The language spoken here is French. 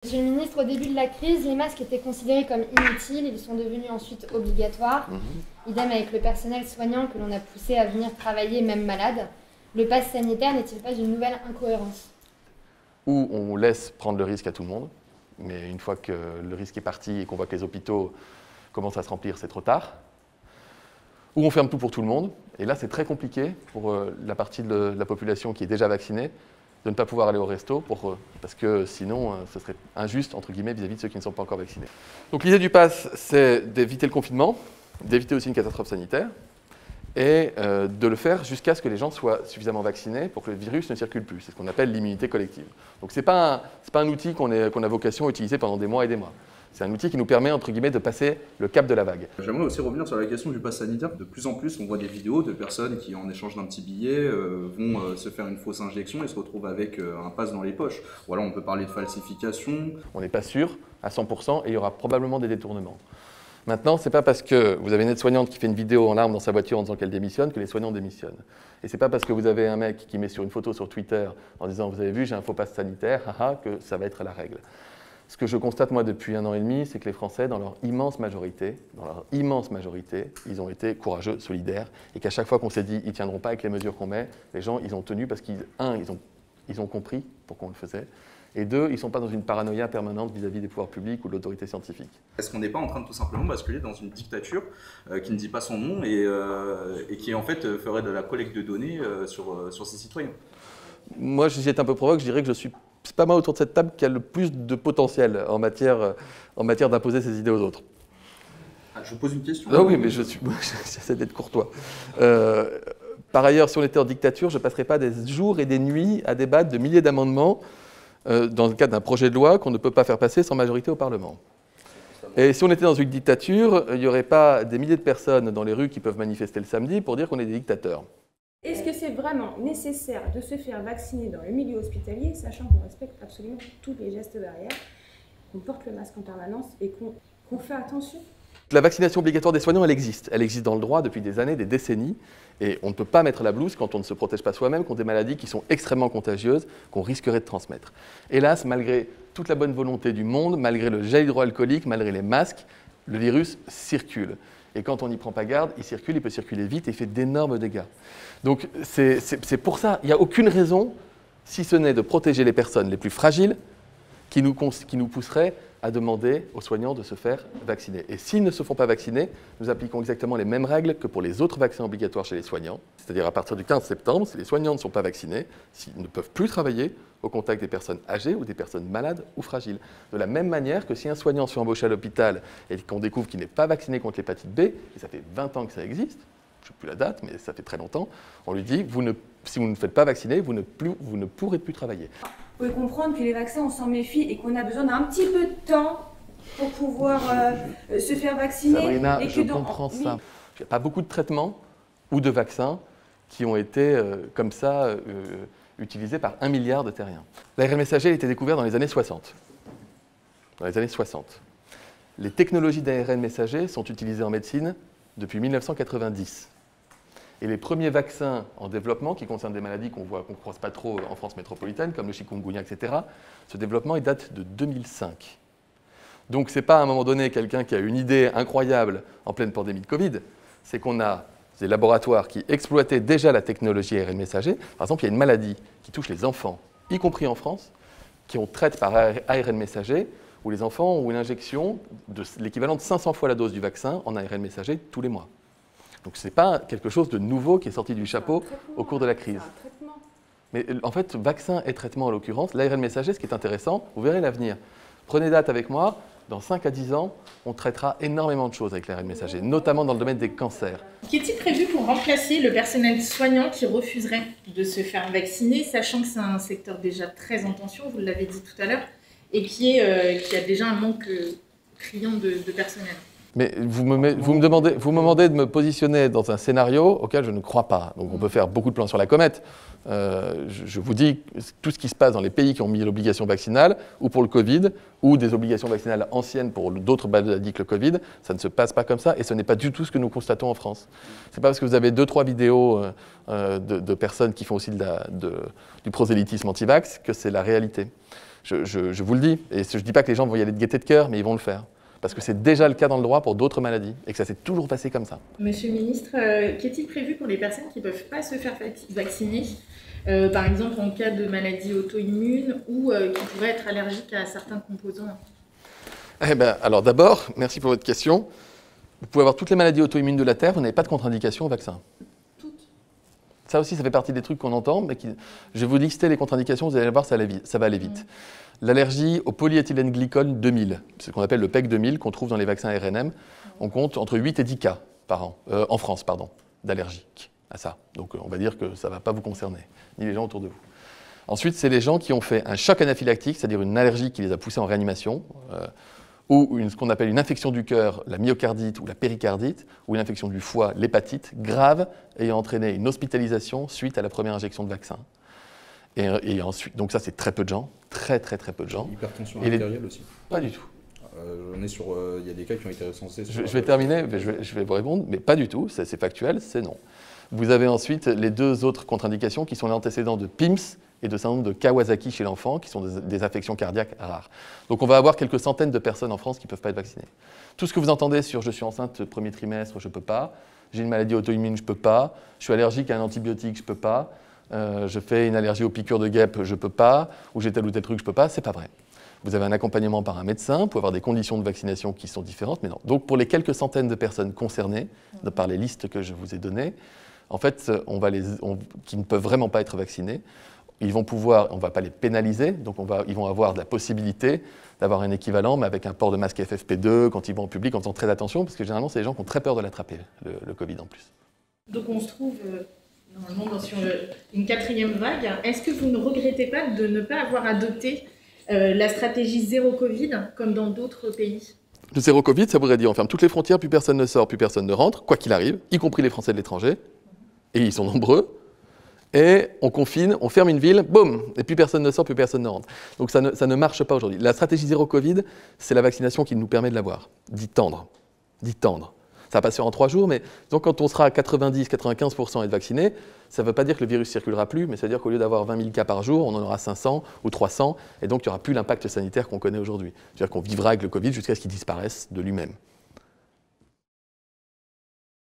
Monsieur le ministre, au début de la crise, les masques étaient considérés comme inutiles, ils sont devenus ensuite obligatoires. Idem avec le personnel soignant que l'on a poussé à venir travailler même malade. Le pass sanitaire n'est-il pas une nouvelle incohérence? Ou on laisse prendre le risque à tout le monde, mais une fois que le risque est parti et qu'on voit que les hôpitaux commencent à se remplir, c'est trop tard. Ou on ferme tout pour tout le monde, et là c'est très compliqué pour la partie de la population qui est déjà vaccinée, de ne pas pouvoir aller au resto, parce que sinon ce serait injuste entre guillemets vis-à-vis de ceux qui ne sont pas encore vaccinés. Donc l'idée du pass, c'est d'éviter le confinement, d'éviter aussi une catastrophe sanitaire, et de le faire jusqu'à ce que les gens soient suffisamment vaccinés pour que le virus ne circule plus. C'est ce qu'on appelle l'immunité collective. Donc ce n'est pas un outil qu'on a vocation à utiliser pendant des mois et des mois. C'est un outil qui nous permet, entre guillemets, de passer le cap de la vague. J'aimerais aussi revenir sur la question du pass sanitaire. De plus en plus, on voit des vidéos de personnes qui, en échange d'un petit billet, vont se faire une fausse injection et se retrouvent avec un pass dans les poches. Ou alors on peut parler de falsification. On n'est pas sûr à 100% et il y aura probablement des détournements. Maintenant, ce n'est pas parce que vous avez une aide-soignante qui fait une vidéo en larmes dans sa voiture en disant qu'elle démissionne que les soignants démissionnent. Et ce n'est pas parce que vous avez un mec qui met sur une photo sur Twitter en disant « vous avez vu, j'ai un faux pass sanitaire », que ça va être la règle. Ce que je constate moi depuis 1 an et demi, c'est que les Français, dans leur immense majorité, ils ont été courageux, solidaires, et qu'à chaque fois qu'on s'est dit ils ne tiendront pas avec les mesures qu'on met, les gens ils ont tenu parce ils ont compris pourquoi on le faisait, et 2, ils ne sont pas dans une paranoïa permanente vis-à-vis des pouvoirs publics ou de l'autorité scientifique. Est-ce qu'on n'est pas en train de tout simplement basculer dans une dictature qui ne dit pas son nom et qui en fait ferait de la collecte de données sur ses citoyens? Moi, si j'étais un peu provoque, je dirais que c'est pas moi autour de cette table qui a le plus de potentiel en matière d'imposer ses idées aux autres. Ah, je vous pose une question. Ah oui, mais j'essaie d'être courtois. Par ailleurs, si on était en dictature, je ne passerais pas des jours et des nuits à débattre de milliers d'amendements dans le cadre d'un projet de loi qu'on ne peut pas faire passer sans majorité au Parlement. Et si on était dans une dictature, il n'y aurait pas des milliers de personnes dans les rues qui peuvent manifester le samedi pour dire qu'on est des dictateurs. Est-ce que c'est vraiment nécessaire de se faire vacciner dans le milieu hospitalier, sachant qu'on respecte absolument tous les gestes barrières, qu'on porte le masque en permanence et qu'on fait attention? La vaccination obligatoire des soignants, elle existe. Elle existe dans le droit depuis des années, des décennies. Et on ne peut pas mettre la blouse quand on ne se protège pas soi-même contre des maladies qui sont extrêmement contagieuses, qu'on risquerait de transmettre. Hélas, malgré toute la bonne volonté du monde, malgré le gel hydroalcoolique, malgré les masques, le virus circule. Et quand on n'y prend pas garde, il circule, il peut circuler vite et il fait d'énormes dégâts. Donc c'est pour ça, il n'y a aucune raison, si ce n'est de protéger les personnes les plus fragiles, qui nous pousserait à demander aux soignants de se faire vacciner. Et s'ils ne se font pas vacciner, nous appliquons exactement les mêmes règles que pour les autres vaccins obligatoires chez les soignants. C'est-à-dire à partir du 15 septembre, si les soignants ne sont pas vaccinés, s'ils ne peuvent plus travailler au contact des personnes âgées ou des personnes malades ou fragiles. De la même manière que si un soignant se fait embaucher à l'hôpital et qu'on découvre qu'il n'est pas vacciné contre l'hépatite B, et ça fait 20 ans que ça existe, je ne sais plus la date, mais ça fait très longtemps, on lui dit si vous ne faites pas vacciner, vous ne pourrez plus travailler. Vous pouvez comprendre que les vaccins, on s'en méfie et qu'on a besoin d'un petit peu de temps pour pouvoir se faire vacciner. Sabrina, je comprends ça. Il n'y a pas beaucoup de traitements ou de vaccins qui ont été comme ça utilisés par 1 milliard de terriens. L'ARN messager a été découvert dans les années 60. Dans les années 60. Les technologies d'ARN messager sont utilisées en médecine depuis 1990. Et les premiers vaccins en développement, qui concernent des maladies qu'on ne croise pas trop en France métropolitaine, comme le chikungunya, etc., ce développement il date de 2005. Donc ce n'est pas à un moment donné quelqu'un qui a une idée incroyable en pleine pandémie de Covid, c'est qu'on a des laboratoires qui exploitaient déjà la technologie ARN messager. Par exemple, il y a une maladie qui touche les enfants, y compris en France, qu'on traite par ARN messager, où les enfants ont une injection de l'équivalent de 500 fois la dose du vaccin en ARN messager tous les mois. Donc ce n'est pas quelque chose de nouveau qui est sorti du chapeau au cours de la crise. Mais en fait, vaccin et traitement en l'occurrence, l'ARN messager, ce qui est intéressant, vous verrez l'avenir. Prenez date avec moi, dans 5 à 10 ans, on traitera énormément de choses avec l'ARN messager, notamment dans le domaine des cancers. Qu'est-il prévu pour remplacer le personnel soignant qui refuserait de se faire vacciner, sachant que c'est un secteur déjà très en tension, vous l'avez dit tout à l'heure, et qui a déjà un manque criant de personnel? Mais vous me demandez de me positionner dans un scénario auquel je ne crois pas. Donc on peut faire beaucoup de plans sur la comète. Je vous dis, tout ce qui se passe dans les pays qui ont mis l'obligation vaccinale, ou pour le Covid, ou des obligations vaccinales anciennes pour d'autres maladies que le Covid, ça ne se passe pas comme ça, et ce n'est pas du tout ce que nous constatons en France. Ce n'est pas parce que vous avez 2-3 vidéos de personnes qui font aussi du prosélytisme anti-vax que c'est la réalité. Je vous le dis, et je ne dis pas que les gens vont y aller de gaieté de cœur, mais ils vont le faire. Parce que c'est déjà le cas dans le droit pour d'autres maladies, et que ça s'est toujours passé comme ça. Monsieur le ministre, qu'est-il prévu pour les personnes qui ne peuvent pas se faire vacciner, par exemple en cas de maladie auto-immune ou qui pourraient être allergiques à certains composants? Eh ben, alors d'abord, merci pour votre question. Vous pouvez avoir toutes les maladies auto-immunes de la Terre, vous n'avez pas de contre-indication au vaccin. Toutes? Ça aussi, ça fait partie des trucs qu'on entend, mais je vais vous lister les contre-indications, vous allez voir, ça va aller vite. L'allergie au polyéthylène glycol 2000, c'est ce qu'on appelle le PEG 2000, qu'on trouve dans les vaccins RNM. On compte entre 8 et 10 cas par an, en France, d'allergiques à ça. Donc on va dire que ça ne va pas vous concerner, ni les gens autour de vous. Ensuite, c'est les gens qui ont fait un choc anaphylactique, c'est-à-dire une allergie qui les a poussés en réanimation, ou ce qu'on appelle une infection du cœur, la myocardite ou la péricardite, ou une infection du foie, l'hépatite, grave, ayant entraîné une hospitalisation suite à la première injection de vaccin. Et ensuite, donc ça c'est très peu de gens, très peu de gens. Hypertension artérielle aussi? Pas du tout. On est sur, il y a des cas qui ont été recensés. Je vais terminer, je vais vous répondre, mais pas du tout, c'est factuel, c'est non. Vous avez ensuite les deux autres contre-indications qui sont l'antécédent de PIMS et de syndrome de Kawasaki chez l'enfant, qui sont des affections cardiaques rares. Donc on va avoir quelques centaines de personnes en France qui ne peuvent pas être vaccinées. Tout ce que vous entendez sur « je suis enceinte premier trimestre, je ne peux pas »,« j'ai une maladie auto-immune, je ne peux pas »,« je suis allergique à un antibiotique, je ne peux pas »,« je fais une allergie aux piqûres de guêpe, je ne peux pas », ou « j'ai tel ou tel truc, je ne peux pas », c'est pas vrai. Vous avez un accompagnement par un médecin, vous pouvez avoir des conditions de vaccination qui sont différentes, mais non. Donc pour les quelques centaines de personnes concernées, par les listes que je vous ai données, en fait, qui ne peuvent vraiment pas être vaccinés, ils vont pouvoir, on ne va pas les pénaliser, donc ils vont avoir de la possibilité d'avoir un équivalent, mais avec un port de masque FFP2 quand ils vont en public, en faisant très attention, parce que généralement, c'est les gens qui ont très peur de l'attraper, le Covid en plus. Donc on se trouve normalement sur une 4e vague. Est-ce que vous ne regrettez pas de ne pas avoir adopté la stratégie zéro Covid comme dans d'autres pays? Le zéro Covid, ça voudrait dire on ferme toutes les frontières, plus personne ne sort, plus personne ne rentre, quoi qu'il arrive, y compris les Français de l'étranger, et ils sont nombreux. Et on confine, on ferme une ville, boum, et plus personne ne sort, plus personne ne rentre. Donc ça ne marche pas aujourd'hui. La stratégie zéro Covid, c'est la vaccination qui nous permet de l'avoir, d'y tendre. Ça va pas se faire en 3 jours, mais donc quand on sera à 90-95% à être vacciné, ça ne veut pas dire que le virus ne circulera plus, mais ça veut dire qu'au lieu d'avoir 20 000 cas par jour, on en aura 500 ou 300, et donc il n'y aura plus l'impact sanitaire qu'on connaît aujourd'hui. C'est-à-dire qu'on vivra avec le Covid jusqu'à ce qu'il disparaisse de lui-même.